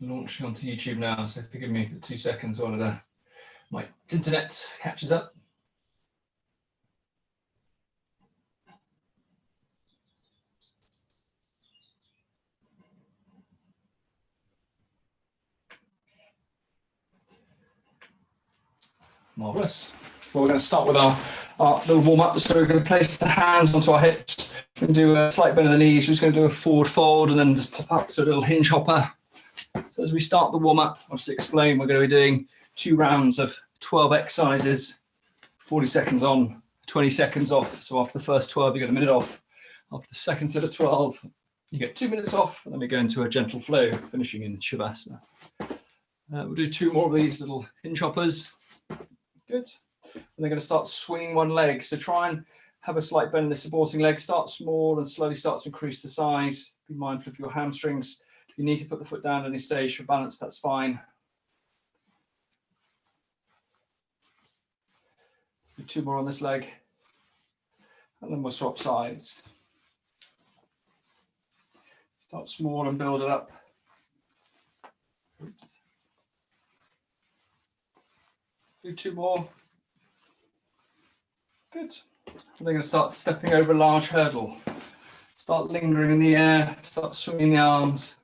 Launching onto YouTube now, so forgive me for 2 seconds while my internet catches up. Marvellous. Well, we're going to start with our little warm-up. So we're going to place the hands onto our hips and do a slight bend of the knees. We're just going to do a forward fold and then just pop up to a little hinge hopper. So as we start the warm-up, I'll just explain, we're going to be doing 2 rounds of 12 exercises, 40 seconds on, 20 seconds off. So after the first 12, you get a minute off. After the second set of 12, you get 2 minutes off, and then we go into a gentle flow, finishing in Savasana. We'll do 2 more of these little hinge hoppers. Good. And they're going to start swinging one leg. So try and have a slight bend in the supporting leg. Start small and slowly start to increase the size. Be mindful of your hamstrings. If you need to put the foot down at any stage for balance, that's fine. Do 2 more on this leg. And then we'll swap sides. Start small and build it up. Oops. Do 2 more. Good. And they're going to start stepping over a large hurdle. Start lingering in the air. Start swinging the arms.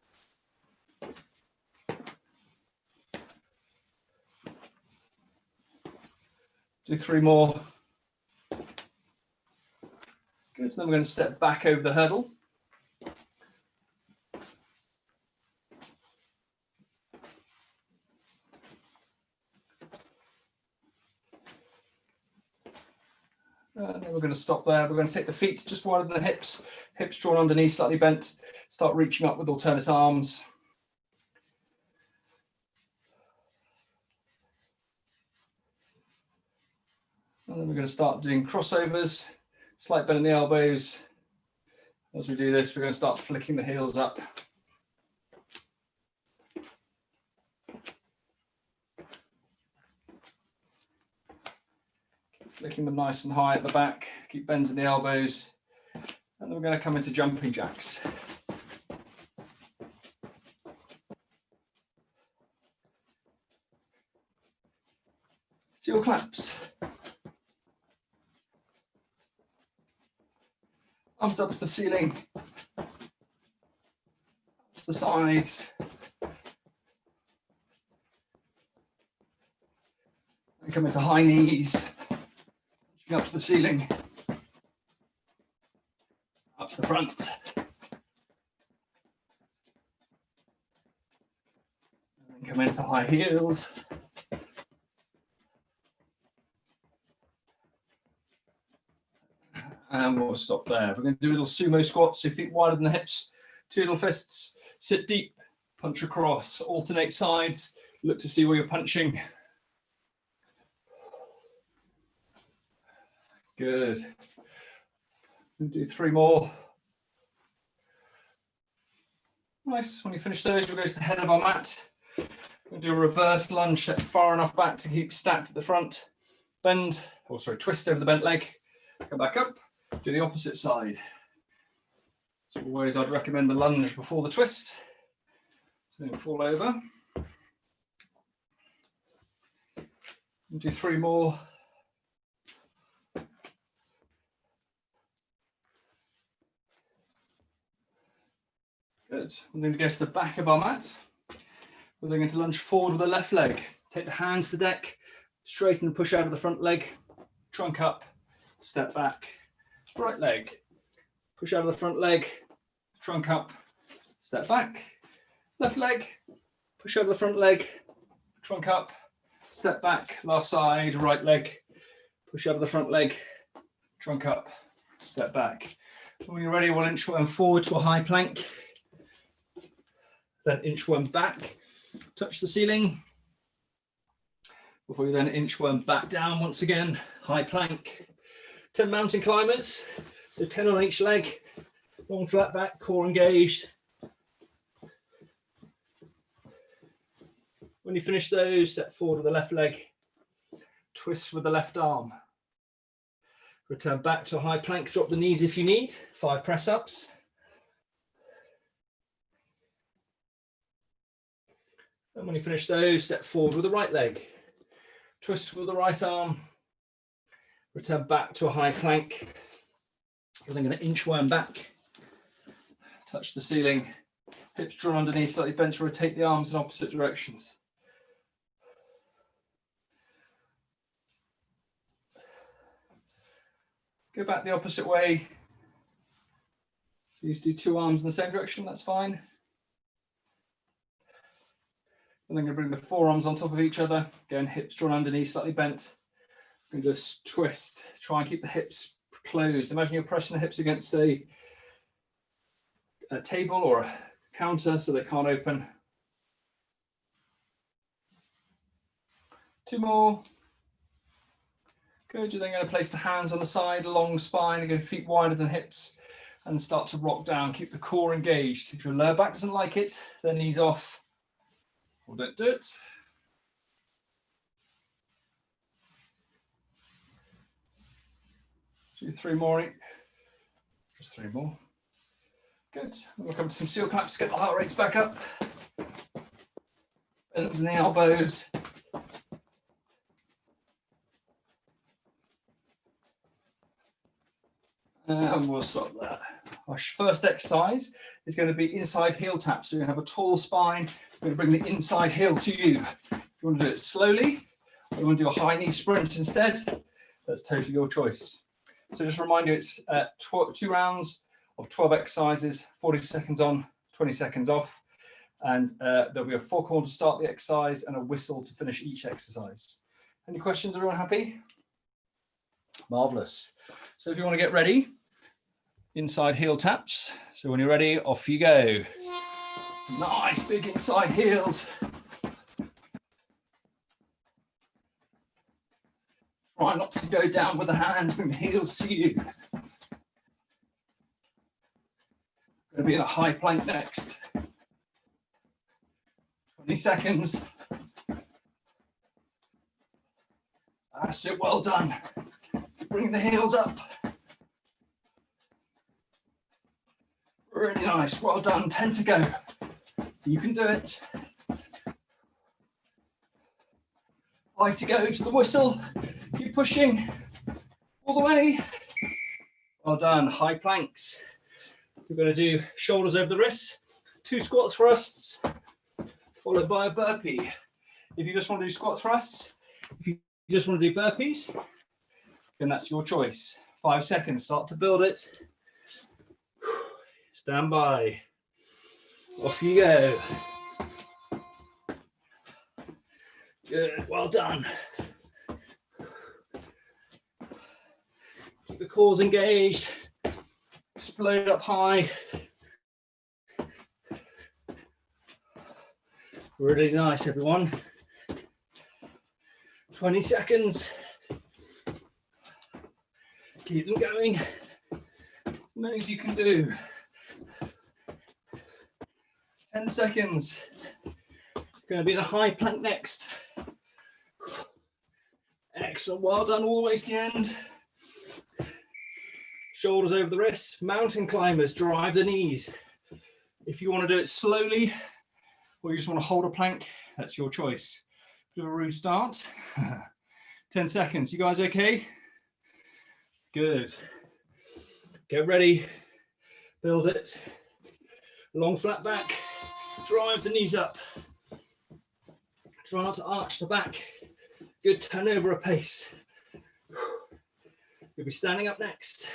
Do 3 more. Good. Then we're going to step back over the hurdle. And then we're going to stop there. We're going to take the feet just wider than the hips. Hips drawn underneath, slightly bent. Start reaching up with alternate arms. And then we're going to start doing crossovers, slight bend in the elbows. As we do this, we're going to start flicking the heels up. Flicking them nice and high at the back, keep bends in the elbows, and then we're going to come into jumping jacks. Seal claps. Arms up to the ceiling, up to the sides. And come into high knees. Up to the ceiling, up to the front, and then come into high heels, and we'll stop there. We're going to do a little sumo squat, so feet wider than the hips, 2 little fists, sit deep, punch across, alternate sides, look to see where you're punching. Good. We'll do 3 more. Nice. When you finish those, we'll go to the head of our mat. We'll do a reverse lunge, set far enough back to keep stacked at the front. Bend, or sorry, twist over the bent leg. Come back up, do the opposite side. As always, I'd recommend the lunge before the twist. So don't fall over. We'll do 3 more. Good. We're going to go to the back of our mat. We're then going to lunge forward with the left leg. Take the hands to the deck, straighten and push out of the front leg, trunk up, step back, right leg, push out of the front leg, trunk up, step back, left leg, push out of the front leg, trunk up, step back, last side, right leg, push out of the front leg, trunk up, step back. When you're ready, we'll inchworm forward to a high plank. Then inchworm back, touch the ceiling. Before you then inchworm back down once again, high plank. 10 mountain climbers, so 10 on each leg. Long flat back, core engaged. When you finish those, step forward with the left leg. Twist with the left arm. Return back to a high plank, drop the knees if you need. 5 press ups. And when you finish those, step forward with the right leg. Twist with the right arm. Return back to a high plank. You're then going to inchworm back. Touch the ceiling. Hips drawn underneath, slightly bent to rotate the arms in opposite directions. Go back the opposite way. Please do two arms in the same direction, that's fine. And then going to bring the forearms on top of each other. Again, hips drawn underneath, slightly bent. And just twist. Try and keep the hips closed. Imagine you're pressing the hips against a table or a counter so they can't open. Two more. Good. You're then going to place the hands on the side, long spine, again, feet wider than hips, and start to rock down. Keep the core engaged. If your lower back doesn't like it, then knees off. Or don't do it. Do three more. Just three more. Good. We'll come to some seal claps, get the heart rates back up. Bends in the elbows. And we'll stop there. Our first exercise is going to be inside heel taps. So you're going to have a tall spine. We're going to bring the inside heel to you. If you want to do it slowly, or you want to do a high knee sprint instead, that's totally your choice. So just remind you, it's 2 rounds of 12 exercises, 40 seconds on, 20 seconds off. And there'll be a fork horn to start the exercise and a whistle to finish each exercise. Any questions? Everyone happy? Marvelous. So if you want to get ready, inside heel taps. So when you're ready, off you go. Nice big inside heels. Try not to go down with the hands, bring the heels to you. Going to be in a high plank next. 20 seconds. That's it, well done. Bring the heels up. Really nice, well done, 10 to go. You can do it. 5 to go to the whistle. Keep pushing all the way. Well done, high planks. We're going to do shoulders over the wrists, 2 squat thrusts, followed by a burpee. If you just want to do squat thrusts, if you just want to do burpees, then that's your choice. 5 seconds, start to build it. Stand by. Off you go. Good, well done. Keep the cores engaged. Explode up high. Really nice, everyone. 20 seconds. Keep them going. As many as you can do. 10 seconds. Going to be the high plank next. Excellent, well done all the way to the end. Shoulders over the wrists. Mountain climbers, drive the knees. If you want to do it slowly, or you just want to hold a plank, that's your choice. Do a restart. 10 seconds. You guys okay? Good. Get ready. Build it. Long flat back. Drive the knees up. Try not to arch the back. Good, turn over a pace. You'll be standing up next.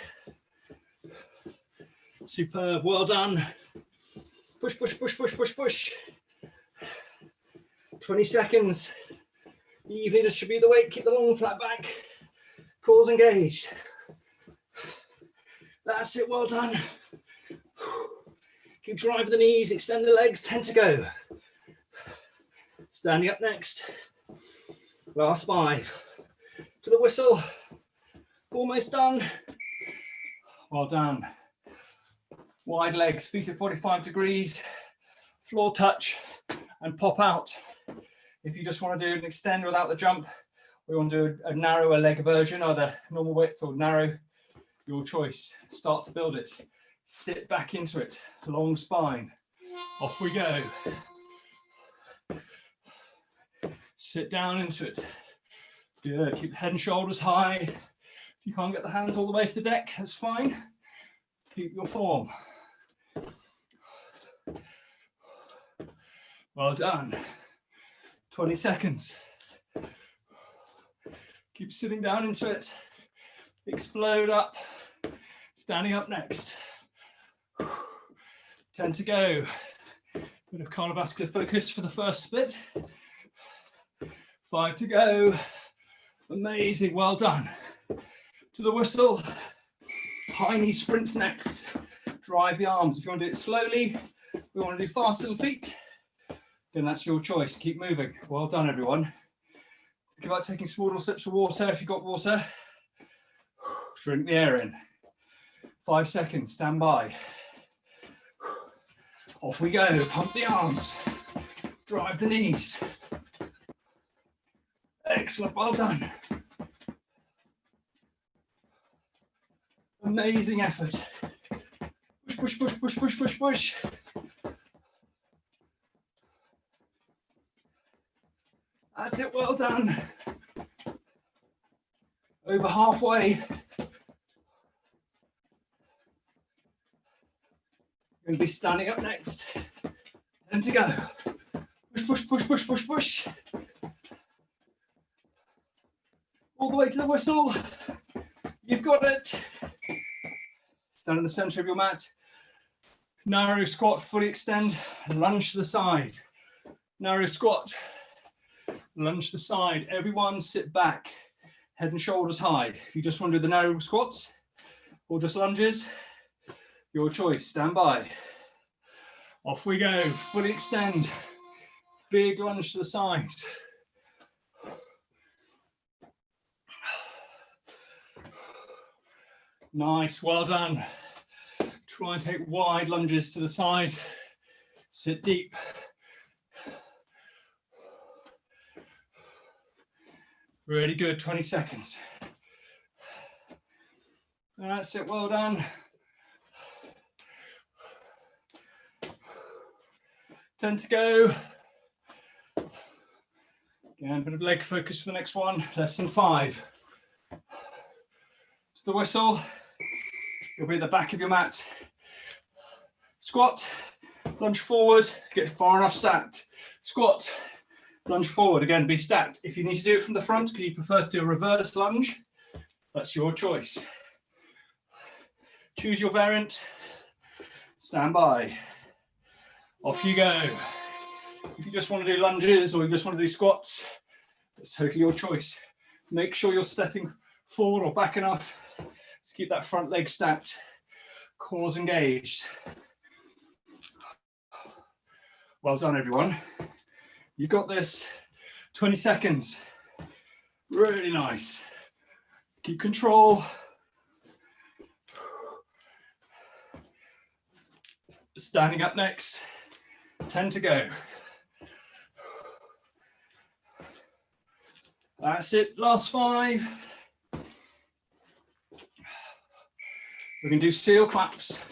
Superb, well done. Push, push, push, push, push, push. 20 seconds. Evenly distribute the weight, keep the long flat back. Cores engaged. That's it, well done. Keep driving the knees, extend the legs, 10 to go. Standing up next. Last 5. To the whistle. Almost done. Well done. Wide legs, feet at 45 degrees. Floor touch and pop out. If you just want to do an extend without the jump, or you want to do a narrower leg version, either normal width or narrow, your choice. Start to build it. Sit back into it. Long spine. Off we go. Sit down into it. Good, keep the head and shoulders high. If you can't get the hands all the way to the deck, that's fine. Keep your form. Well done. 20 seconds. Keep sitting down into it. Explode up. Standing up next. 10 to go. Bit of cardiovascular focus for the first bit. 5 to go. Amazing, well done. To the whistle. High knee sprints next. Drive the arms. If you want to do it slowly, we want to do fast little feet, then that's your choice. Keep moving. Well done, everyone. Think about taking small little sips of water if you've got water. Drink the air in. 5 seconds, stand by. Off we go, pump the arms. Drive the knees. Excellent, well done. Amazing effort. Push, push, push, push, push, push, push. That's it, well done. Over halfway. You're going to be standing up next. 10 to go. Push, push, push, push, push, push. All the way to the whistle. You've got it. Stand in the center of your mat. Narrow squat, fully extend, lunge to the side. Narrow squat, lunge to the side. Everyone sit back, head and shoulders high. If you just want to do the narrow squats or just lunges, your choice, stand by. Off we go, fully extend. Big lunge to the side. Nice, well done. Try and take wide lunges to the side. Sit deep. Really good, 20 seconds. That's it, well done. 10 to go. Again, a bit of leg focus for the next one, less than 5. To the whistle, you'll be at the back of your mat. Squat, lunge forward, get far enough stacked. Squat, lunge forward, again, be stacked. If you need to do it from the front because you prefer to do a reverse lunge, that's your choice. Choose your variant, stand by. Off you go. If you just want to do lunges or you just want to do squats, it's totally your choice. Make sure you're stepping forward or back enough to keep that front leg stacked, cores engaged. Well done, everyone. You've got this. 20 seconds. Really nice. Keep control. Standing up next. 10 to go. That's it, last 5. We can do seal claps.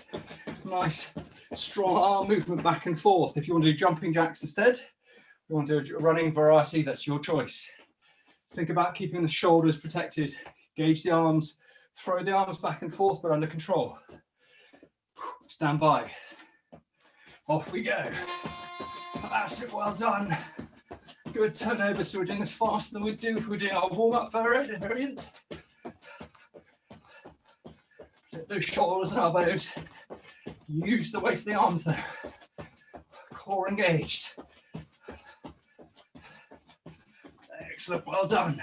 Nice, strong arm movement back and forth. If you want to do jumping jacks instead, you want to do a running variety, that's your choice. Think about keeping the shoulders protected. Gauge the arms, throw the arms back and forth, but under control. Stand by. Off we go. That's it, well done. Good turnover, so we're doing this faster than we'd do if we were doing our warm-up variant. Protect those shoulders and elbows. Use the weight of the arms there. Core engaged. Excellent, well done.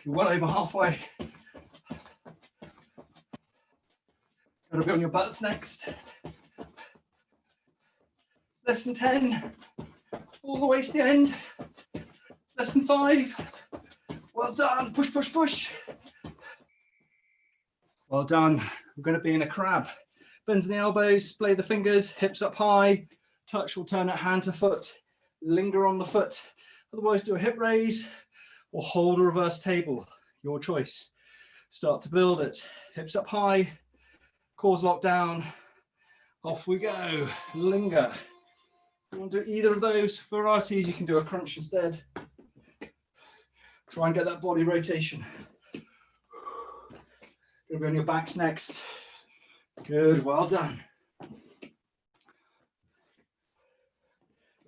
You're well over halfway. Got to be on your butts next. Less than 10. All the way to the end. Less than 5. Well done. Push, push, push. Well done. We're going to be in a crab. Bends in the elbows, splay the fingers, hips up high, touch alternate hand to foot, linger on the foot. Otherwise, do a hip raise or hold a reverse table. Your choice. Start to build it. Hips up high, cores locked down. Off we go. Linger. you want to do either of those varieties, you can do a crunch instead. Try and get that body rotation. Gonna be on your backs next. Good, well done.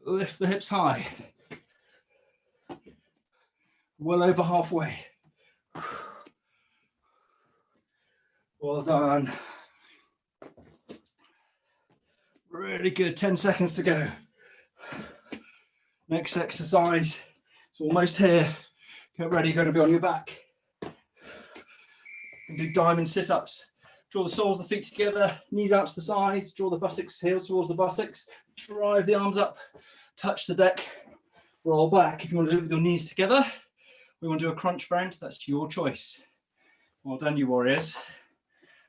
Lift the hips high. Well over halfway. Well done. Really good, 10 seconds to go. Next exercise, it's almost here. Get ready, you're going to be on your back. You can do diamond sit-ups. Draw the soles of the feet together, knees out to the sides, draw the buttocks, heels towards the buttocks, drive the arms up, touch the deck, roll back. If you want to do it with your knees together, we want to do a crunch variant, that's your choice. Well done, you warriors.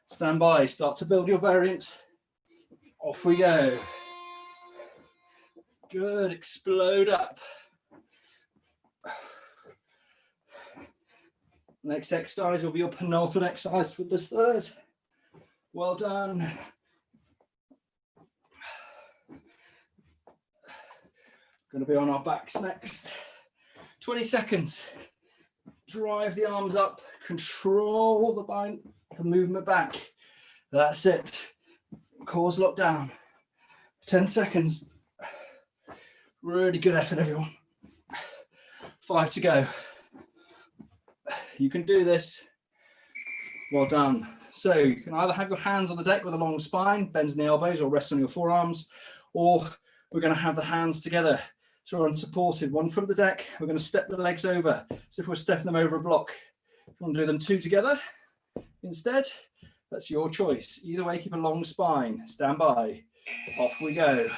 Stand by, start to build your variant. Off we go. Good, explode up. Next exercise will be your penultimate exercise for this third. Well done. Going to be on our backs next. 20 seconds. Drive the arms up, control the movement back. That's it. Cause lockdown. 10 seconds. Really good effort, everyone. 5 to go. You can do this. Well done. So you can either have your hands on the deck with a long spine, bends in the elbows, or rest on your forearms, or we're going to have the hands together. So we're unsupported, one foot of the deck. We're going to step the legs over. So if we're stepping them over a block, if you want to do them two together instead, that's your choice. Either way, keep a long spine. Stand by. Off we go.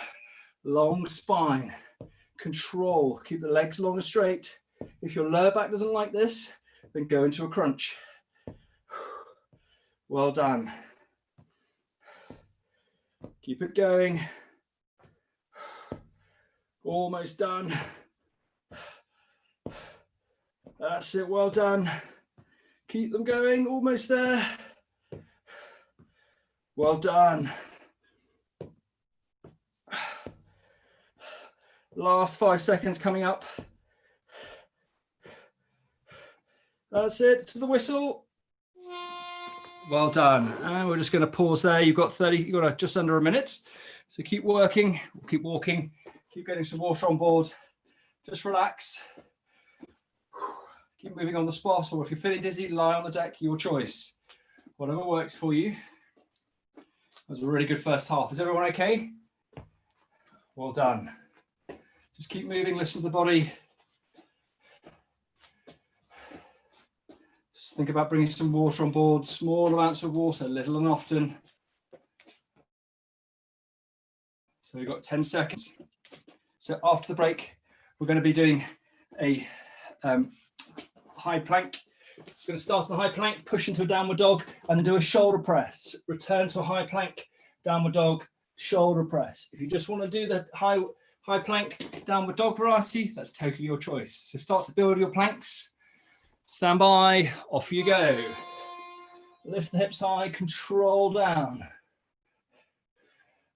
Long spine. Control. Keep the legs long and straight. If your lower back doesn't like this, then go into a crunch. Well done. Keep it going. Almost done. That's it, well done. Keep them going, almost there. Well done. Last 5 seconds coming up. That's it, to the whistle. Well done. And we're just going to pause there. You've got just under a minute. So keep working, keep walking, keep getting some water on board. Just relax. Keep moving on the spot, or if you're feeling dizzy, lie on the deck, your choice. Whatever works for you. That was a really good first half. Is everyone okay? Well done. Just keep moving, listen to the body. Just think about bringing some water on board, small amounts of water, little and often. So we've got 10 seconds. So after the break, we're going to be doing a high plank. It's going to start on a high plank, push into a downward dog, and then do a shoulder press. Return to a high plank, downward dog, shoulder press. If you just want to do the high plank, downward dog variety, that's totally your choice. So start to build your planks. Stand by, off you go. Lift the hips high, control down.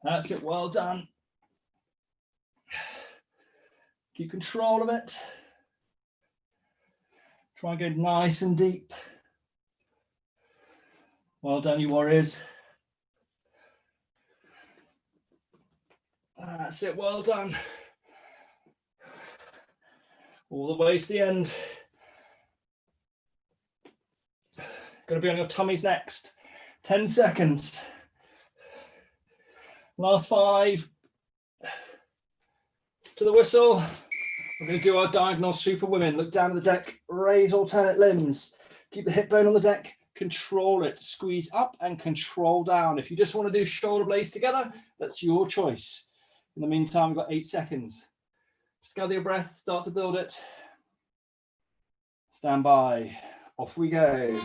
That's it, well done. Keep control of it. Try and go nice and deep. Well done, you warriors. That's it, well done. All the way to the end. Going to be on your tummies next. 10 seconds. Last 5. To the whistle. We're going to do our diagonal super women. Look down at the deck, raise alternate limbs. Keep the hip bone on the deck, control it. Squeeze up and control down. If you just want to do shoulder blades together, that's your choice. In the meantime, we've got 8 seconds. Just gather your breath, start to build it. Stand by. Off we go.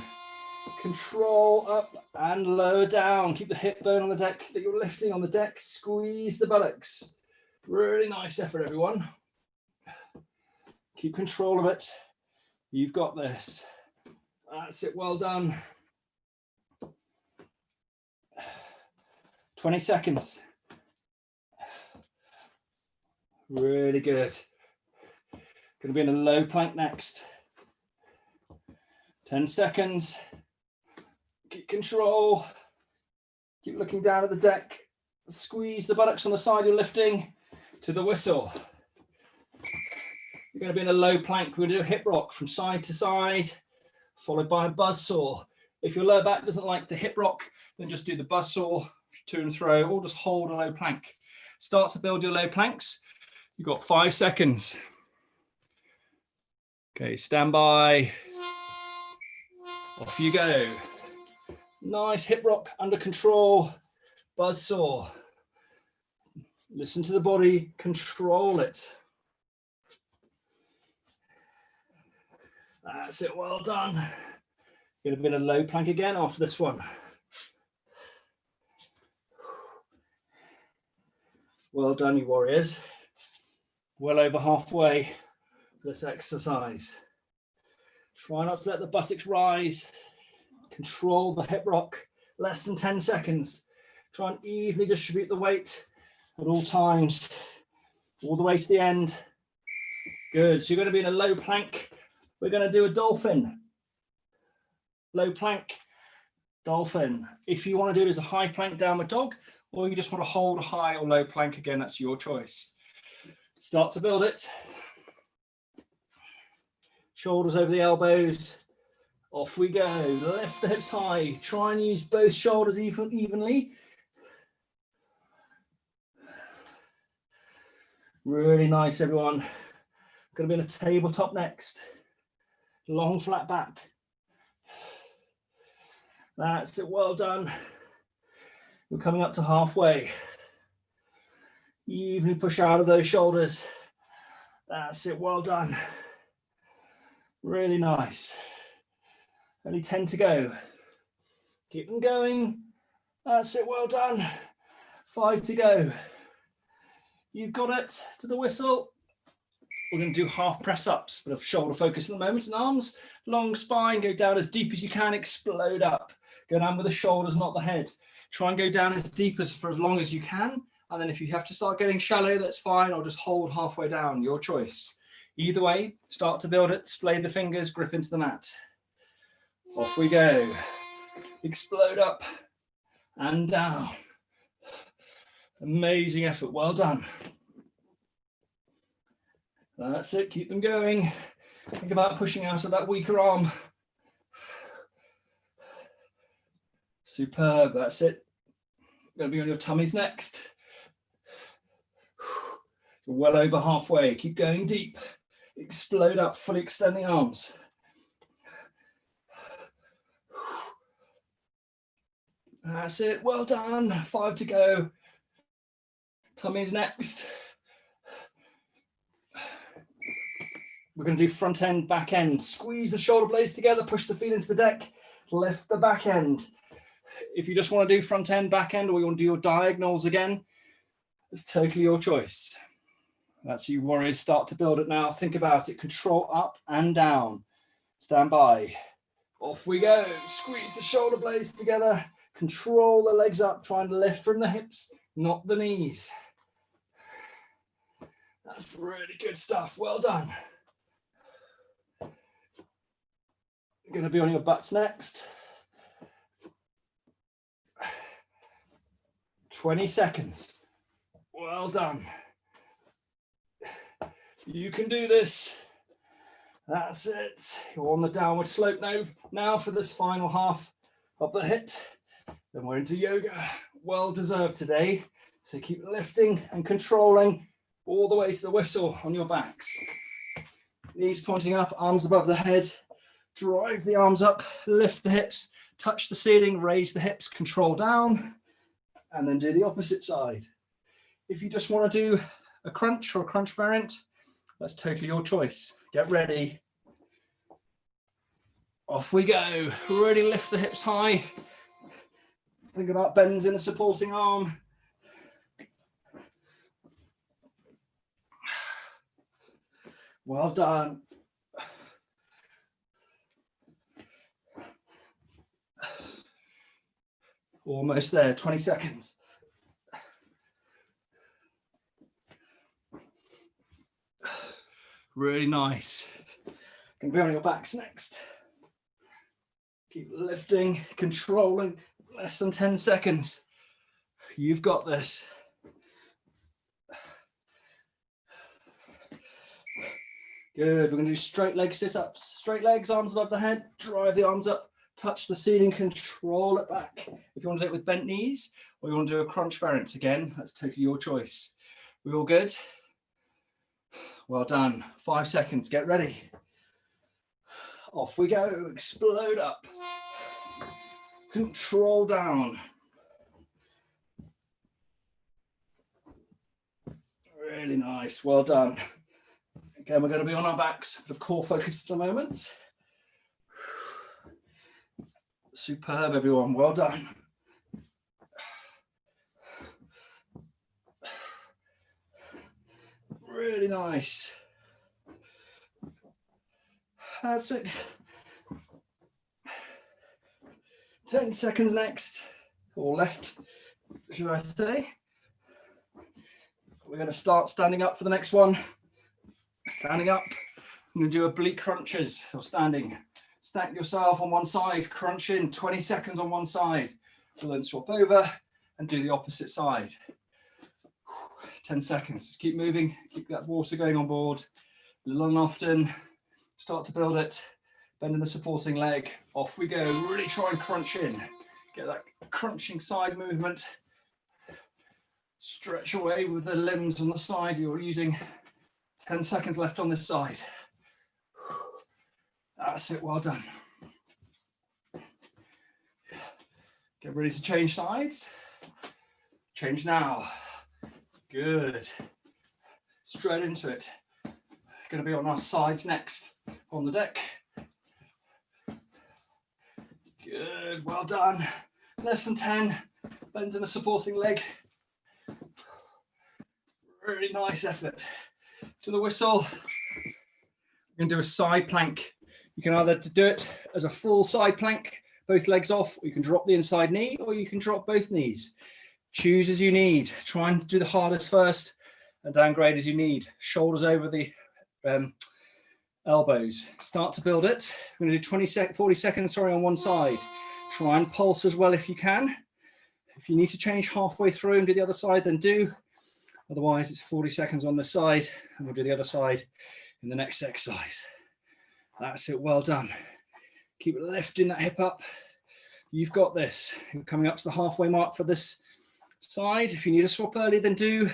Control up and lower down. Keep the hip bone on the deck that you're lifting on the deck. Squeeze the buttocks. Really nice effort, everyone. Keep control of it. You've got this. That's it, well done. 20 seconds. Really good. Going to be in a low plank next. 10 seconds. Keep control. Keep looking down at the deck. Squeeze the buttocks on the side you're lifting to the whistle. You're going to be in a low plank. We're going to do a hip rock from side to side, followed by a buzzsaw. If your lower back doesn't like the hip rock, then just do the buzzsaw, to and fro, or just hold a low plank. Start to build your low planks. You've got 5 seconds. Okay, stand by. Off you go. Nice hip rock under control. Buzzsaw. Listen to the body, control it. That's it, well done. Going to be in a low plank again after this one. Well done, you warriors. Well over halfway for this exercise. Try not to let the buttocks rise. Control the hip rock. Less than 10 seconds. Try and evenly distribute the weight at all times. All the way to the end. Good. So you're going to be in a low plank. We're going to do a dolphin. Low plank, dolphin. If you want to do it as a high plank downward dog, or you just want to hold a high or low plank, again, that's your choice. Start to build it. Shoulders over the elbows. Off we go. Lift the hips high. Try and use both shoulders evenly. Really nice, everyone. Going to be in a tabletop next. Long flat back. That's it, well done. We're coming up to halfway. Evenly push out of those shoulders. That's it, well done. Really nice. Only 10 to go. Keep them going. That's it, well done. 5 to go. You've got it, to the whistle. We're going to do half press ups, bit of shoulder focus at the moment, and arms. Long spine, go down as deep as you can, explode up. Go down with the shoulders, not the head. Try and go down as deep as for as long as you can. And then if you have to start getting shallow, that's fine, or just hold halfway down, your choice. Either way, start to build it, splay the fingers, grip into the mat. Off we go. Explode up and down. Amazing effort, well done. That's it, keep them going. Think about pushing out of that weaker arm. Superb, that's it. Going to be on your tummies next. You're well over halfway, keep going deep. Explode up, fully extend the arms. That's it, well done. 5 to go. Tummies next. We're going to do front end, back end. Squeeze the shoulder blades together, push the feet into the deck, lift the back end. If you just want to do front end, back end, or you want to do your diagonals again, it's totally your choice. That's you warriors, start to build it now. Think about it, control up and down. Stand by. Off we go. Squeeze the shoulder blades together, control the legs up, trying to lift from the hips, not the knees. That's really good stuff, well done. You're going to be on your butts next. 20 seconds. Well done. You can do this. That's it. You're on the downward slope now for this final half of the HIIT. Then we're into yoga. Well deserved today. So keep lifting and controlling all the way to the whistle on your backs. Knees pointing up, arms above the head. Drive the arms up, lift the hips, touch the ceiling, raise the hips, control down, and then do the opposite side. If you just want to do a crunch or a crunch variant, that's totally your choice. Get ready. Off we go. Really lift the hips high. Think about bends in the supporting arm. Well done. Almost there, 20 seconds. Really nice. Gonna be on your backs next. Keep lifting, controlling, less than 10 seconds. You've got this. Good, we're gonna do straight leg sit-ups. Straight legs, arms above the head, drive the arms up, touch the ceiling, control it back. If you want to do it with bent knees, or you want to do a crunch variant again, that's totally your choice. We all good? Well done. 5 seconds, get ready. Off we go, explode up. Control down. Really nice, well done. Again, we're going to be on our backs, bit of core focus at the moment. Superb, everyone, well done. Really nice. That's it. 10 seconds next, or left, should I say. We're going to start standing up for the next one. Standing up, I'm going to do oblique crunches, or standing. Stack yourself on one side, crunch in, 20 seconds on one side. We'll then swap over and do the opposite side. 10 seconds, just keep moving, keep that water going on board. Little and often, start to build it. Bending the supporting leg, off we go. Really try and crunch in. Get that crunching side movement. Stretch away with the limbs on the side you're using. 10 seconds left on this side. That's it, well done. Get ready to change sides. Change now. Good. Straight into it. Going to be on our sides next on the deck. Good, well done. Less than 10. Bends in the supporting leg. Really nice effort. To the whistle. We're going to do a side plank. You can either do it as a full side plank, both legs off, or you can drop the inside knee, or you can drop both knees. Choose as you need. Try and do the hardest first and downgrade as you need. Shoulders over the elbows. Start to build it. We're going to do 40 seconds on one side. Try and pulse as well if you can. If you need to change halfway through and do the other side, then do. Otherwise, it's 40 seconds on this side, and we'll do the other side in the next exercise. That's it, well done. Keep lifting that hip up. You've got this. You're coming up to the halfway mark for this side. If you need to swap early, then do.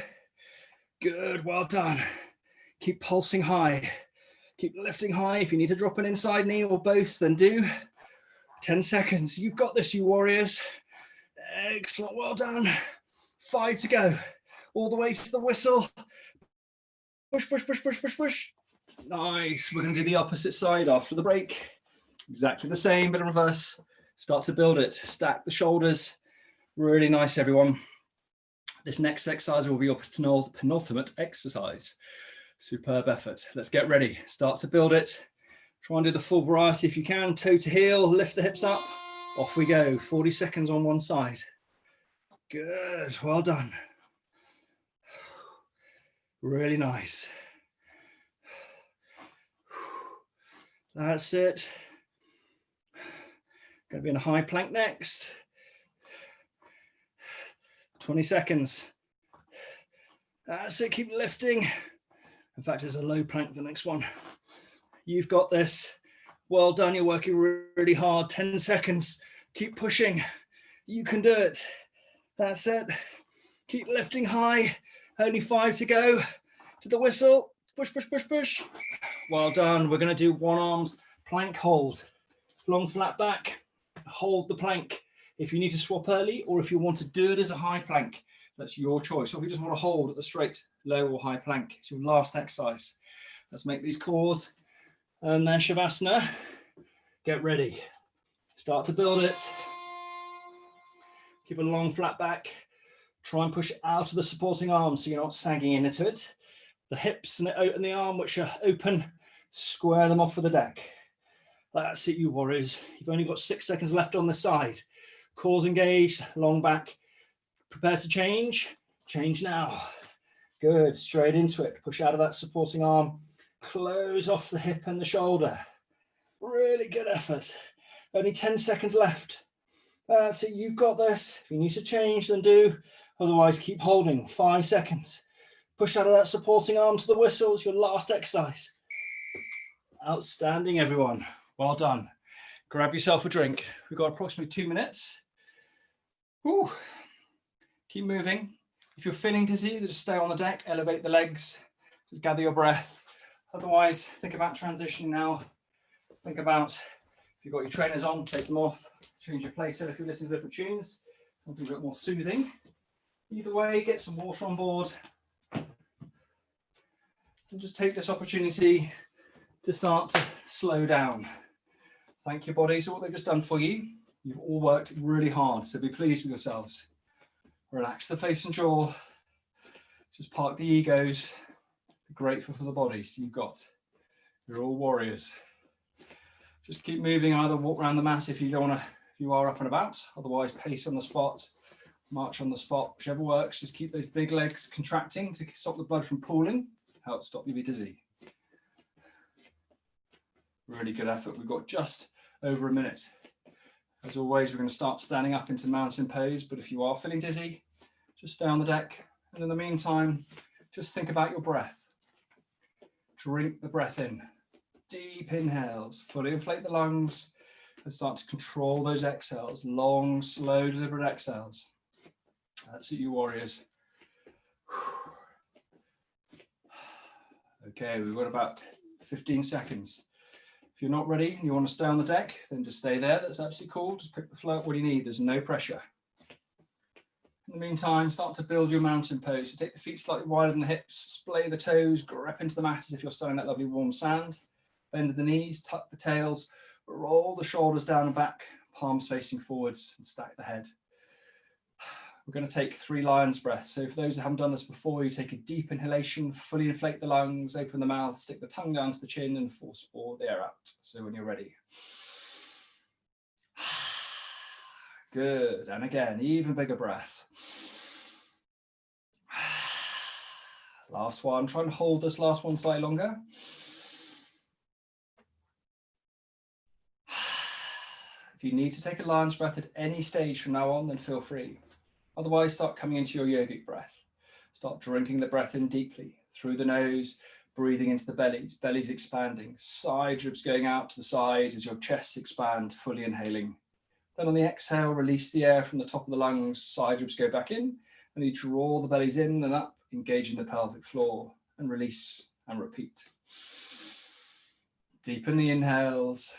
Good, well done. Keep pulsing high. Keep lifting high. If you need to drop an inside knee or both, then do. 10 seconds. You've got this, you warriors. Excellent, well done. 5 to go. All the way to the whistle. Push, push, push, push, push, push. Nice. We're going to do the opposite side after the break. Exactly the same, but in reverse. Start to build it. Stack the shoulders. Really nice, everyone. This next exercise will be your penultimate exercise. Superb effort. Let's get ready. Start to build it. Try and do the full variety if you can. Toe to heel, lift the hips up. Off we go. 40 seconds on one side. Good. Well done. Really nice. That's it. Going to be in a high plank next. 20 seconds. That's it. Keep lifting. In fact, there's a low plank, the next one. You've got this. Well done. You're working really hard. 10 seconds. Keep pushing. You can do it. That's it. Keep lifting high. Only 5 to go. To the whistle. Push, push, push, push. Well done. We're going to do one armed plank hold. Long flat back. Hold the plank. If you need to swap early, or if you want to do it as a high plank, that's your choice. Or if you just want to hold at the straight, low or high plank, it's your last exercise. Let's make these cores. And then Savasana. Get ready. Start to build it. Keep a long flat back. Try and push out of the supporting arm so you're not sagging into it. The hips and the arm, which are open, square them off for the deck. That's it, you warriors. You've only got 6 seconds left on the side. Cores engaged, long back. Prepare to change. Change now. Good, straight into it. Push out of that supporting arm. Close off the hip and the shoulder. Really good effort. Only 10 seconds left. That's it, you've got this. If you need to change, then do. Otherwise, keep holding. 5 seconds. Push out of that supporting arm to the whistle. It's your last exercise. Outstanding, everyone. Well done. Grab yourself a drink. We've got approximately 2 minutes. Whew. Keep moving. If you're feeling dizzy, just stay on the deck, elevate the legs, just gather your breath. Otherwise, think about transitioning now. Think about if you've got your trainers on, take them off, change your place. So if you're listening to different tunes, something a bit more soothing. Either way, get some water on board. And just take this opportunity to start to slow down. Thank your bodies for what they've just done for you. You've all worked really hard, so be pleased with yourselves. Relax the face and jaw. Just park the egos. Be grateful for the bodies you've got. You're all warriors. Just keep moving, either walk around the mat if you don't want to, if you are up and about. Otherwise, pace on the spot, march on the spot, whichever works. Just keep those big legs contracting to stop the blood from pooling. Help stop you be dizzy. Really good effort. We've got just over a minute. As always, we're going to start standing up into mountain pose, but if you are feeling dizzy, just stay on the deck. And in the meantime, just think about your breath. Drink the breath in. Deep inhales, fully inflate the lungs, and start to control those exhales. Long, slow, deliberate exhales. That's it, you warriors. Okay, we've got about 15 seconds. If you're not ready and you want to stay on the deck, then just stay there. That's absolutely cool. Just pick the flow up what you need. There's no pressure. In the meantime, start to build your mountain pose. So take the feet slightly wider than the hips, splay the toes, grip into the mat as if you're standing in that lovely warm sand. Bend the knees, tuck the tails, roll the shoulders down and back, palms facing forwards, and stack the head. We're going to take 3 lion's breaths. So for those that haven't done this before, you take a deep inhalation, fully inflate the lungs, open the mouth, stick the tongue down to the chin, and force all the air out. So when you're ready. Good. And again, even bigger breath. Last one. Try and hold this last one slightly longer. If you need to take a lion's breath at any stage from now on, then feel free. Otherwise, start coming into your yogic breath. Start drinking the breath in deeply through the nose, breathing into the bellies expanding, side ribs going out to the sides as your chests expand, fully inhaling. Then on the exhale, release the air from the top of the lungs, side ribs go back in, and you draw the bellies in and up, engaging the pelvic floor, and release and repeat. Deepen the inhales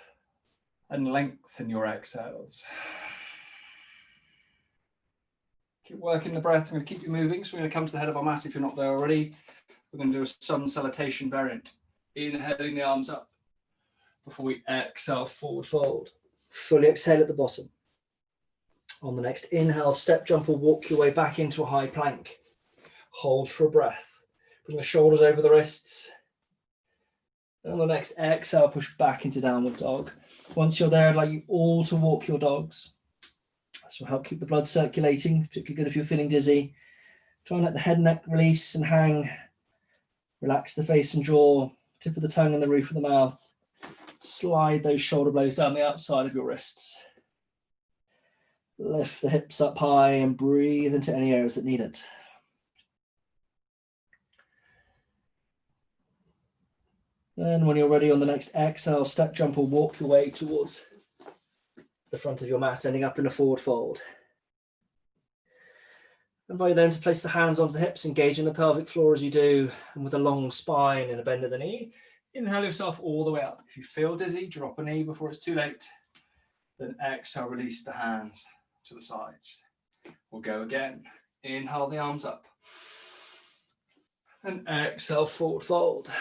and lengthen your exhales. Keep working the breath. I'm going to keep you moving. So we're going to come to the head of our mat if you're not there already. We're going to do a sun salutation variant. Inhaling the arms up before we exhale, forward fold. Fully exhale at the bottom. On the next inhale, step jump or walk your way back into a high plank. Hold for a breath. Bring the shoulders over the wrists. And on the next exhale, push back into downward dog. Once you're there, I'd like you all to walk your dogs. This will help keep the blood circulating, particularly good if you're feeling dizzy. Try and let the head and neck release and hang. Relax the face and jaw, tip of the tongue and the roof of the mouth. Slide those shoulder blades down the outside of your wrists. Lift the hips up high and breathe into any areas that need it. Then when you're ready on the next exhale, step, jump or walk your way towards the front of your mat, ending up in a forward fold. Invite you then to place the hands onto the hips, engaging the pelvic floor as you do, and with a long spine and a bend of the knee, inhale yourself all the way up. If you feel dizzy, drop a knee before it's too late. Then exhale, release the hands to the sides. We'll go again. Inhale the arms up. And exhale, forward fold.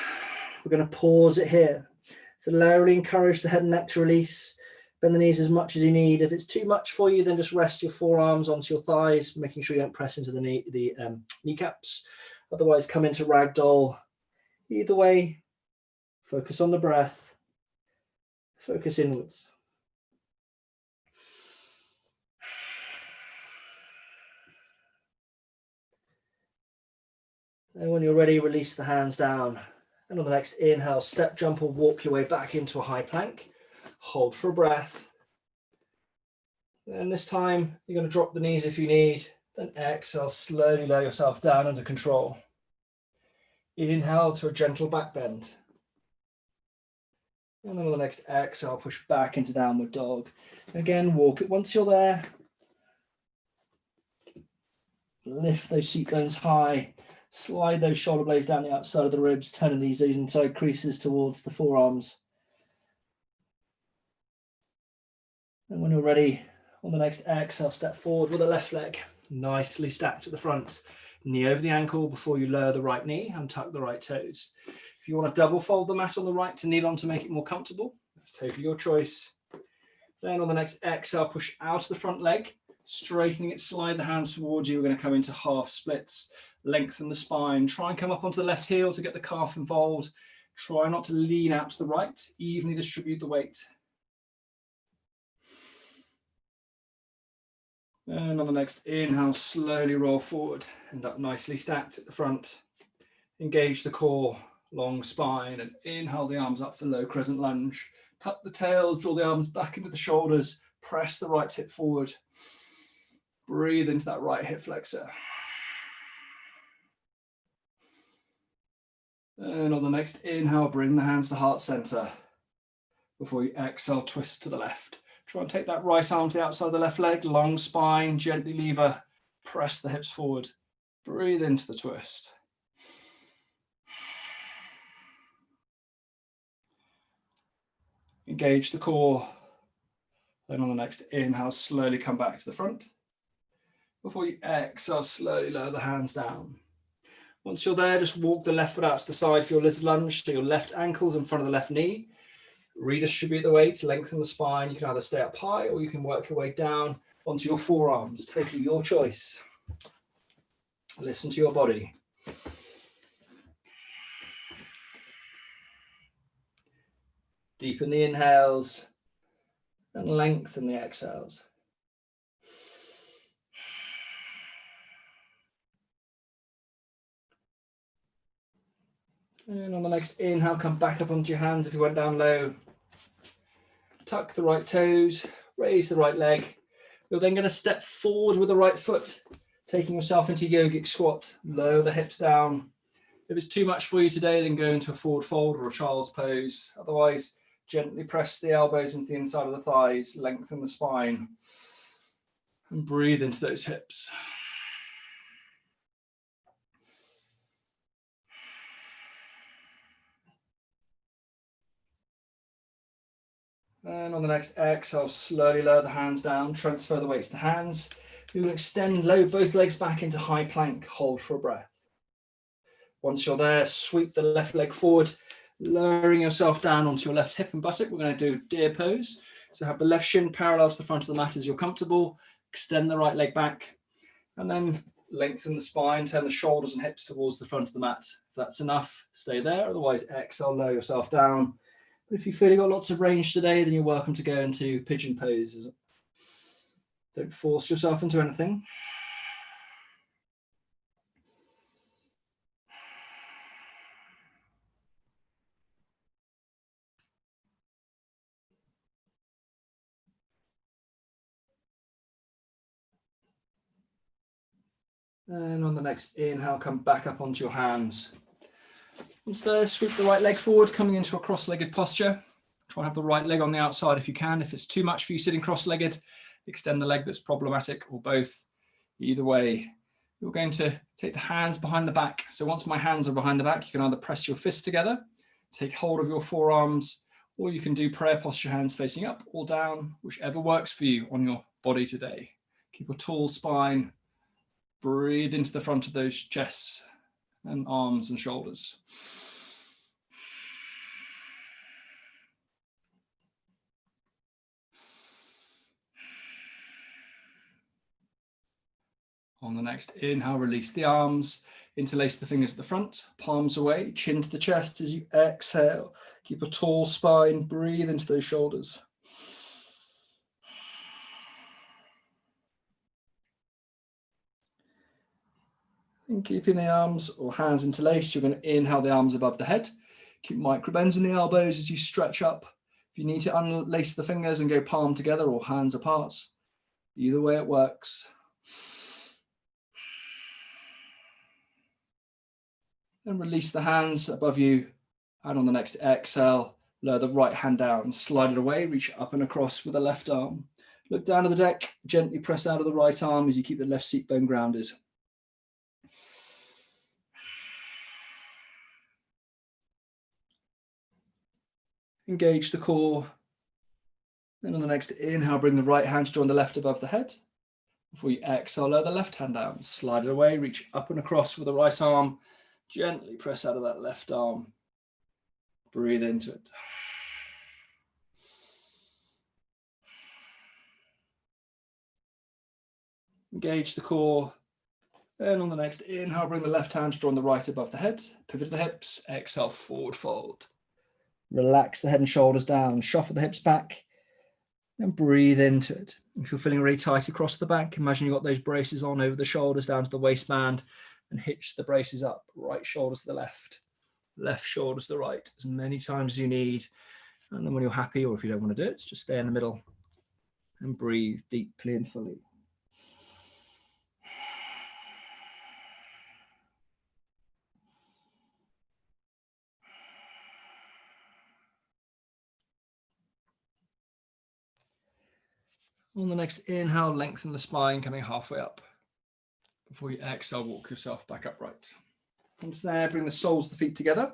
We're going to pause it here. So slowly encourage the head and neck to release. Bend the knees as much as you need. If it's too much for you, then just rest your forearms onto your thighs, making sure you don't press into the kneecaps. Otherwise, come into ragdoll. Either way, focus on the breath. Focus inwards. And when you're ready, release the hands down And on the next inhale, step, jump, or walk your way back into a high plank. Hold for a breath. And this time, you're going to drop the knees if you need. Then exhale, slowly lower yourself down under control. Inhale to a gentle back bend. And then on the next exhale, push back into downward dog. Again, walk it once you're there. Lift those seat bones high. Slide those shoulder blades down the outside of the ribs, turning these inside creases towards the forearms. And when you're ready, on the next exhale, step forward with the left leg, nicely stacked at the front. Knee over the ankle before you lower the right knee and tuck the right toes. If you want to double fold the mat on the right to kneel on to make it more comfortable, that's totally your choice. Then on the next exhale, push out of the front leg, straightening it, slide the hands towards you. We're going to come into half splits, lengthen the spine, try and come up onto the left heel to get the calf involved. Try not to lean out to the right, evenly distribute the weight. And on the next inhale, slowly roll forward, end up nicely stacked at the front. Engage the core, long spine, and inhale the arms up for low crescent lunge. Tuck the tails, draw the arms back into the shoulders, press the right hip forward. Breathe into that right hip flexor. And on the next inhale, bring the hands to heart center. Before you exhale, twist to the left. Try and take that right arm to the outside of the left leg, long spine, gently lever, press the hips forward. Breathe into the twist. Engage the core. Then on the next inhale, slowly come back to the front. Before you exhale, slowly lower the hands down. Once you're there, just walk the left foot out to the side for your lizard lunge. So your left ankle's in front of the left knee. Redistribute the weight, lengthen the spine. You can either stay up high or you can work your way down onto your forearms. Totally your choice. Listen to your body. Deepen the inhales and lengthen the exhales. And on the next inhale, come back up onto your hands if you went down low. Tuck the right toes, raise the right leg. You're then going to step forward with the right foot, taking yourself into yogic squat. Lower the hips down. If it's too much for you today, then go into a forward fold or a child's pose. Otherwise, gently press the elbows into the inside of the thighs, lengthen the spine, and breathe into those hips. And on the next exhale, slowly lower the hands down, transfer the weights to hands. You will extend both legs back into high plank, hold for a breath. Once you're there, sweep the left leg forward, lowering yourself down onto your left hip and buttock. We're going to do deer pose. So have the left shin parallel to the front of the mat as you're comfortable. Extend the right leg back, and then lengthen the spine, turn the shoulders and hips towards the front of the mat. If that's enough, stay there. Otherwise, exhale, lower yourself down. But if you feel you've got lots of range today, then you're welcome to go into pigeon pose. Don't force yourself into anything. And on the next inhale, come back up onto your hands. Once there, sweep the right leg forward, coming into a cross-legged posture. Try and have the right leg on the outside if you can. If it's too much for you sitting cross-legged, extend the leg that's problematic, or both. Either way, you're going to take the hands behind the back. So once my hands are behind the back, you can either press your fists together, take hold of your forearms, or you can do prayer posture, hands facing up or down, whichever works for you on your body today. Keep a tall spine. Breathe into the front of those chests and arms and shoulders. On the next inhale, release the arms, interlace the fingers at the front, palms away, chin to the chest as you exhale. Keep a tall spine, breathe into those shoulders. And keeping the arms or hands interlaced, you're going to inhale the arms above the head. Keep micro bends in the elbows as you stretch up. If you need to unlace the fingers and go palm together or hands apart, either way it works. And release the hands above you. And on the next exhale, lower the right hand down, slide it away, reach up and across with the left arm. Look down at the deck, gently press out of the right arm as you keep the left seat bone grounded. Engage the core. Then on the next inhale, bring the right hand to join the left above the head. Before you exhale, lower the left hand down, slide it away, reach up and across with the right arm. Gently press out of that left arm. Breathe into it. Engage the core. Then on the next inhale, bring the left hand to join the right above the head. Pivot the hips, exhale, forward fold. Relax the head and shoulders down, shuffle the hips back, and breathe into it. If you're feeling really tight across the back, imagine you've got those braces on over the shoulders down to the waistband, and hitch the braces up. Right shoulders to the left shoulders to the right, as many times as you need. And then when you're happy, or if you don't want to do it, just stay in the middle and breathe deeply and fully. On the next inhale, lengthen the spine, coming halfway up. Before you exhale, walk yourself back upright. Once there, bring the soles of the feet together.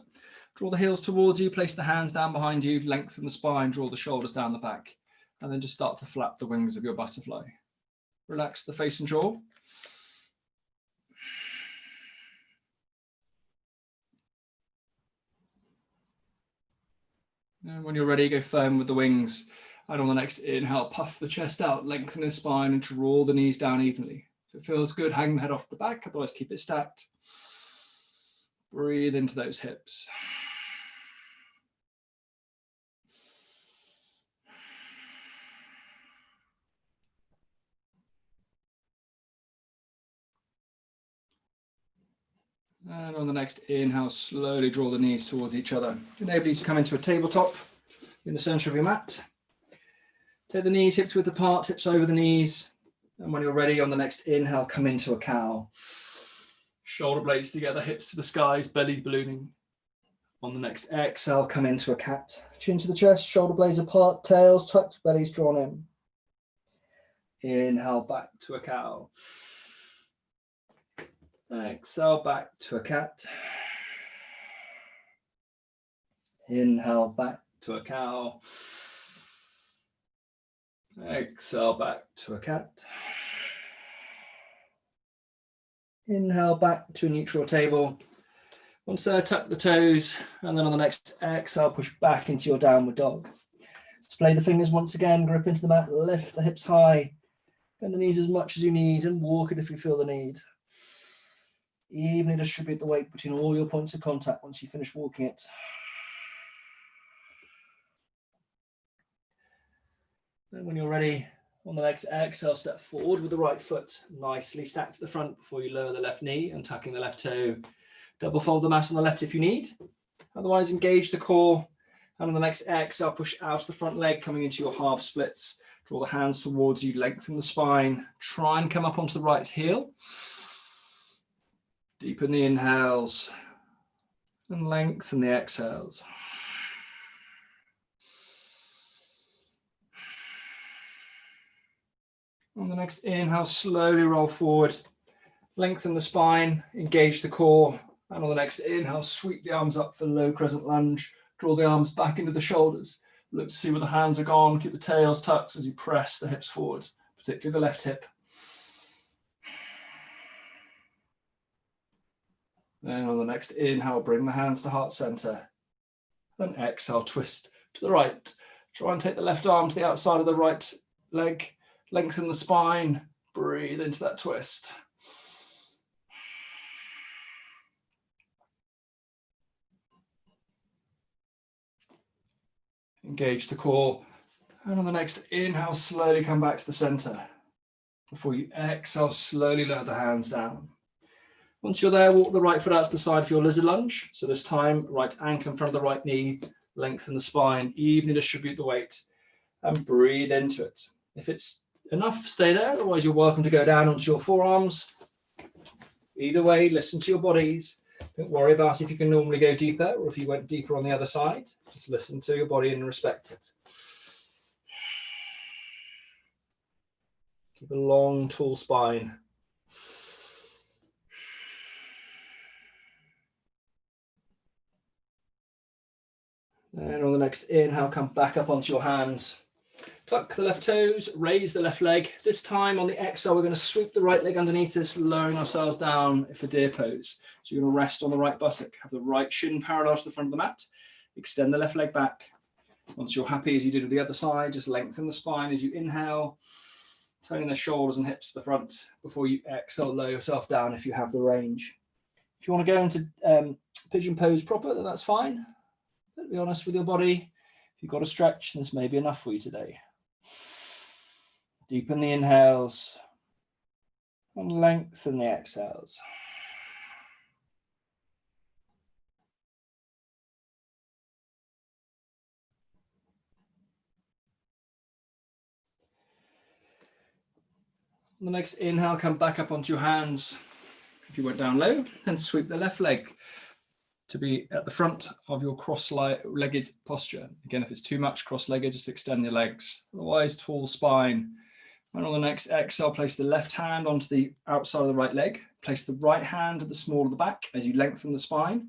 Draw the heels towards you, place the hands down behind you, lengthen the spine, draw the shoulders down the back, and then just start to flap the wings of your butterfly. Relax the face and jaw. And when you're ready, go firm with the wings. And on the next inhale, puff the chest out, lengthen the spine and draw the knees down evenly. If it feels good, hang the head off the back, otherwise keep it stacked. Breathe into those hips. And on the next inhale, slowly draw the knees towards each other. Enable you to come into a tabletop in the center of your mat. Take the knees, hips width apart, hips over the knees. And when you're ready, on the next inhale, come into a cow. Shoulder blades together, hips to the skies, belly ballooning. On the next exhale, come into a cat. Chin to the chest, shoulder blades apart, tails tucked, bellies drawn in. Inhale, back to a cow. Exhale, back to a cat. Inhale, back to a cow. Exhale, back to a cat. Inhale, back to a neutral table. Once there, tuck the toes, and then on the next exhale, push back into your downward dog. Splay the fingers once again, grip into the mat, lift the hips high, bend the knees as much as you need, and walk it if you feel the need. Evenly distribute the weight between all your points of contact once you finish walking it. Then when you're ready, on the next exhale, step forward with the right foot, nicely stacked to the front before you lower the left knee and tucking the left toe. Double fold the mat on the left if you need. Otherwise, engage the core. And on the next exhale, push out the front leg, coming into your half splits. Draw the hands towards you, lengthen the spine. Try and come up onto the right heel. Deepen the inhales and lengthen the exhales. On the next inhale, slowly roll forward. Lengthen the spine, engage the core. And on the next inhale, sweep the arms up for low crescent lunge. Draw the arms back into the shoulders. Look to see where the hands are gone. Keep the tails tucked as you press the hips forward, particularly the left hip. Then on the next inhale, bring the hands to heart center. Then exhale, twist to the right. Try and take the left arm to the outside of the right leg. Lengthen the spine. Breathe into that twist. Engage the core. And on the next inhale, slowly come back to the center. Before you exhale, slowly lower the hands down. Once you're there, walk the right foot out to the side for your lizard lunge. So this time, right ankle in front of the right knee, lengthen the spine, evenly distribute the weight, and breathe into it. If it's enough, stay there. Otherwise, you're welcome to go down onto your forearms. Either way, listen to your bodies. Don't worry about if you can normally go deeper or if you went deeper on the other side. Just listen to your body and respect it. Keep a long, tall spine. And on the next inhale, come back up onto your hands. Tuck the left toes, raise the left leg. This time on the exhale, we're going to sweep the right leg underneath us, lowering ourselves down for deer pose. So you're going to rest on the right buttock, have the right shin parallel to the front of the mat. Extend the left leg back. Once you're happy, as you did with the other side, just lengthen the spine as you inhale, turning the shoulders and hips to the front before you exhale, lower yourself down if you have the range. If you want to go into pigeon pose proper, then that's fine. But be honest with your body. If you've got a stretch, this may be enough for you today. Deepen the inhales and lengthen the exhales. On the next inhale, come back up onto your hands. If you went down low, then sweep the left leg to be at the front of your cross-legged posture. Again, if it's too much cross-legged, just extend your legs. Otherwise, tall spine. And on the next exhale, place the left hand onto the outside of the right leg. Place the right hand at the small of the back as you lengthen the spine.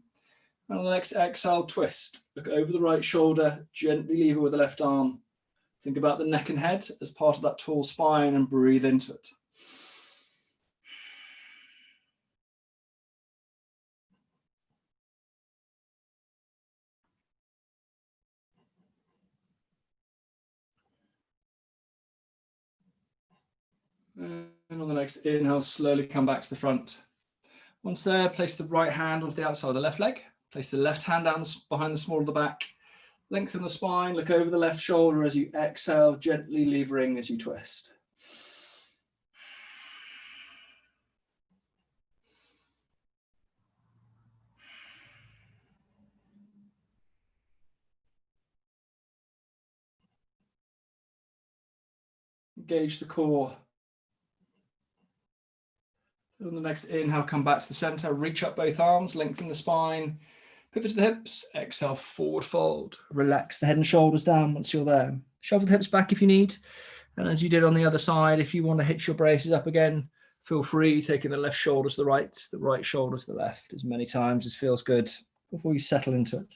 And on the next exhale, twist. Look over the right shoulder, gently lever with the left arm. Think about the neck and head as part of that tall spine and breathe into it. And on the next inhale, slowly come back to the front. Once there, place the right hand onto the outside of the left leg. Place the left hand down behind the small of the back. Lengthen the spine, look over the left shoulder as you exhale, gently levering as you twist. Engage the core. On the next inhale, come back to the center, reach up both arms, lengthen the spine, pivot to the hips, exhale, forward fold. Relax the head and shoulders down once you're there. Shuffle the hips back if you need. And as you did on the other side, if you want to hitch your braces up again, feel free, taking the left shoulder to the right shoulder to the left, as many times as feels good before you settle into it.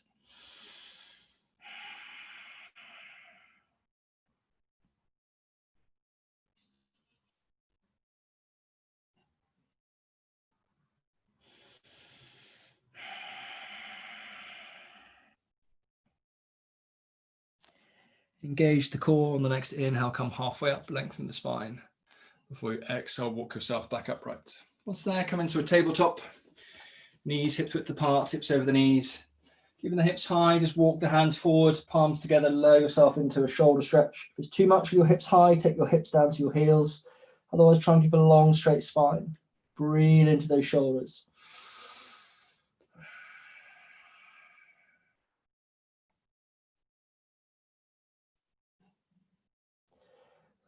Engage the core. On the next inhale, come halfway up, lengthen the spine. Before you exhale, walk yourself back upright. Once there, come into a tabletop. Knees hips width apart, hips over the knees. Keeping the hips high, just walk the hands forward, palms together, lower yourself into a shoulder stretch. If it's too much for your hips high, take your hips down to your heels. Otherwise, try and keep a long, straight spine. Breathe into those shoulders.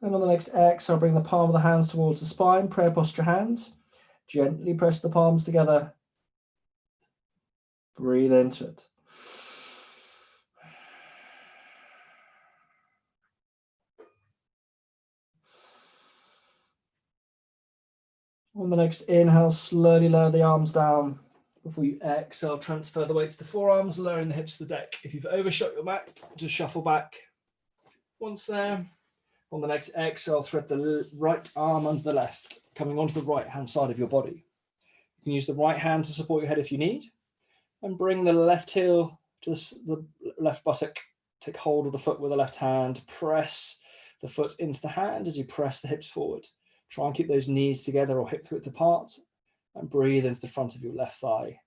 And on the next exhale, bring the palm of the hands towards the spine, prayer posture hands. Gently press the palms together. Breathe into it. On the next inhale, slowly lower the arms down. Before you exhale, transfer the weight to the forearms, lowering the hips to the deck. If you've overshot your mat, just shuffle back. Once there, on the next exhale, thread the right arm under the left, coming onto the right-hand side of your body. You can use the right hand to support your head if you need, and bring the left heel to the left buttock. Take hold of the foot with the left hand, press the foot into the hand as you press the hips forward. Try and keep those knees together or hips width apart, and breathe into the front of your left thigh.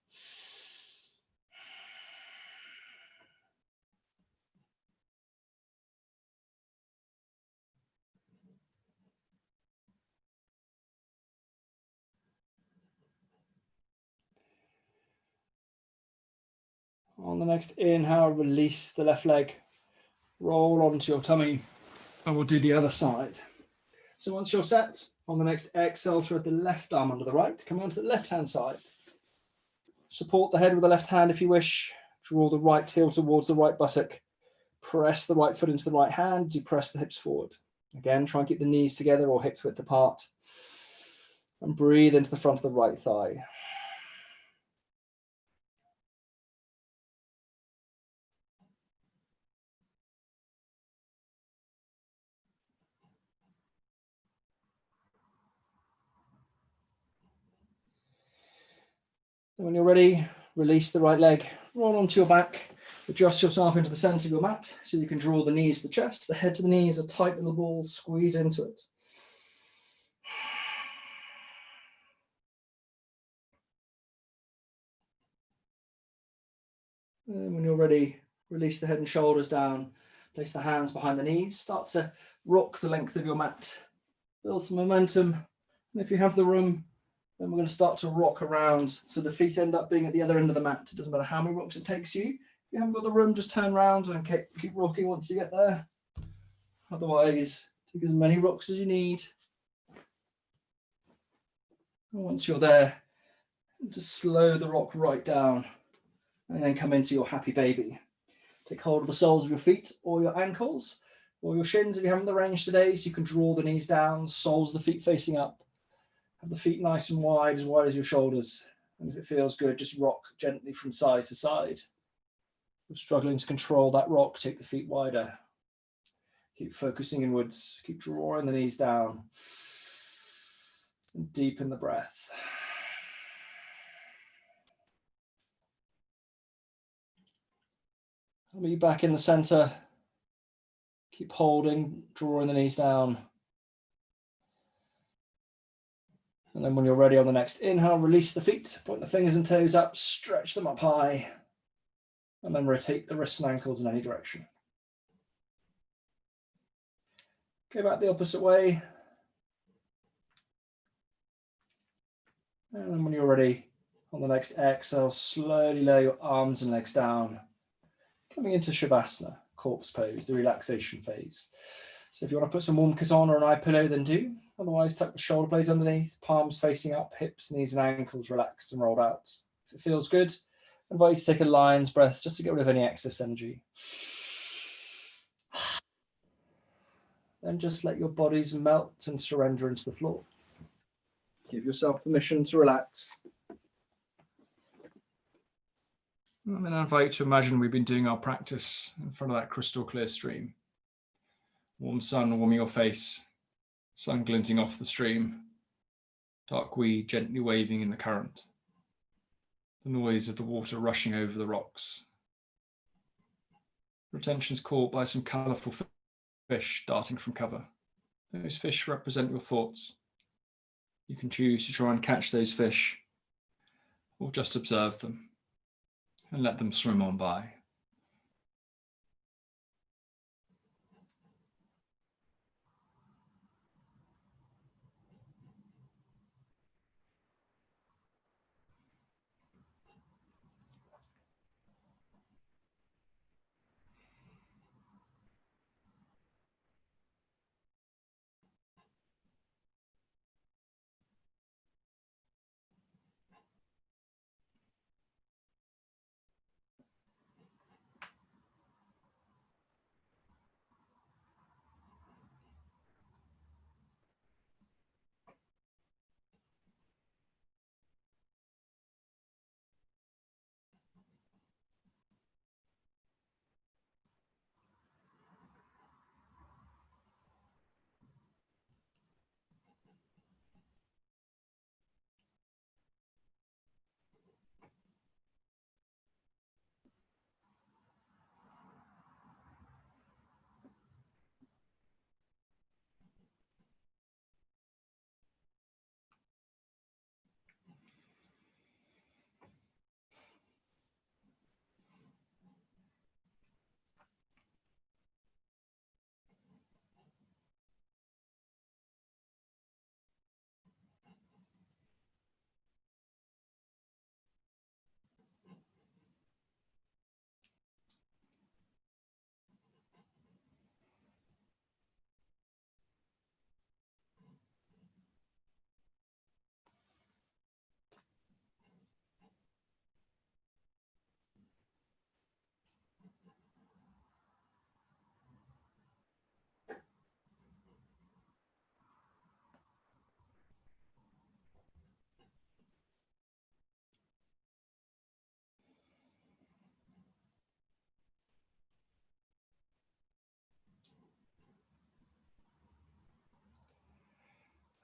On the next inhale, release the left leg, roll onto your tummy, and we'll do the other side. So once you're set, on the next exhale, thread the left arm under the right, come onto the left-hand side. Support the head with the left hand if you wish. Draw the right heel towards the right buttock. Press the right foot into the right hand. You press the hips forward. Again, try and keep the knees together or hips width apart. And breathe into the front of the right thigh. And when you're ready, release the right leg, roll onto your back, adjust yourself into the center of your mat so you can draw the knees to the chest, the head to the knees, a tight little ball, squeeze into it. And when you're ready, release the head and shoulders down, place the hands behind the knees, start to rock the length of your mat, build some momentum. And if you have the room, then we're going to start to rock around so the feet end up being at the other end of the mat. It doesn't matter how many rocks it takes you. If you haven't got the room, just turn around and keep rocking once you get there. Otherwise, take as many rocks as you need. And once you're there, just slow the rock right down and then come into your happy baby. Take hold of the soles of your feet or your ankles or your shins if you haven't the range today, so you can draw the knees down, soles of the feet facing up. Have the feet nice and wide as your shoulders. And if it feels good, just rock gently from side to side. If you're struggling to control that rock, take the feet wider. Keep focusing inwards. Keep drawing the knees down. And deepen the breath. I'll be back in the center. Keep holding, drawing the knees down. And then when you're ready on the next inhale, release the feet, point the fingers and toes up, stretch them up high, and then rotate the wrists and ankles in any direction. Go back the opposite way. And then when you're ready, on the next exhale, slowly lower your arms and legs down, coming into Savasana, corpse pose, the relaxation phase. So if you want to put some warm kit on or an eye pillow, then do. Otherwise, tuck the shoulder blades underneath, palms facing up, hips, knees and ankles relaxed and rolled out. If it feels good, I invite you to take a lion's breath just to get rid of any excess energy. Then just let your bodies melt and surrender into the floor. Give yourself permission to relax. And then I invite you to imagine we've been doing our practice in front of that crystal clear stream. Warm sun warming your face, sun glinting off the stream, dark weed gently waving in the current, the noise of the water rushing over the rocks. Your attention's caught by some colourful fish darting from cover. Those fish represent your thoughts. You can choose to try and catch those fish or just observe them and let them swim on by.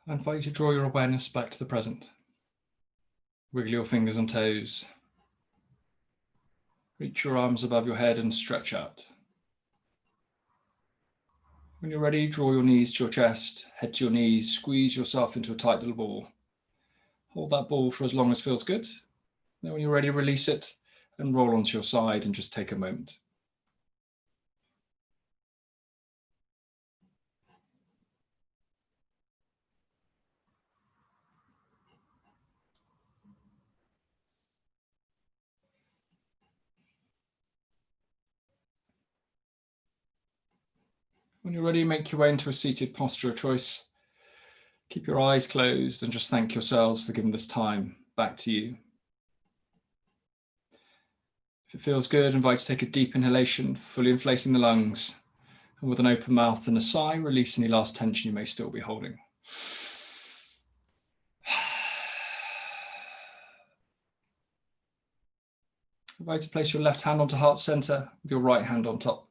I invite you to draw your awareness back to the present. Wiggle your fingers and toes. Reach your arms above your head and stretch out. When you're ready, draw your knees to your chest, head to your knees, squeeze yourself into a tight little ball. Hold that ball for as long as feels good. Then when you're ready, release it and roll onto your side and just take a moment. When you're ready, make your way into a seated posture of choice. Keep your eyes closed and just thank yourselves for giving this time back to you. If it feels good, I invite you to take a deep inhalation, fully inflating the lungs. And with an open mouth and a sigh, release any last tension you may still be holding. I invite you to place your left hand onto heart center with your right hand on top.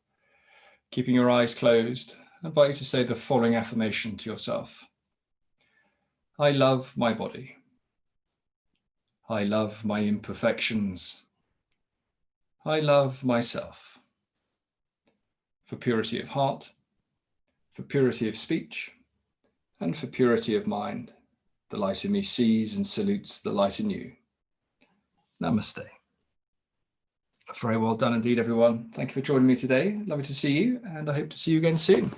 Keeping your eyes closed, I invite you to say the following affirmation to yourself. I love my body. I love my imperfections. I love myself. For purity of heart, for purity of speech, and for purity of mind, the light in me sees and salutes the light in you. Namaste. Very well done indeed, everyone. Thank you for joining me today. Lovely to see you, and I hope to see you again soon.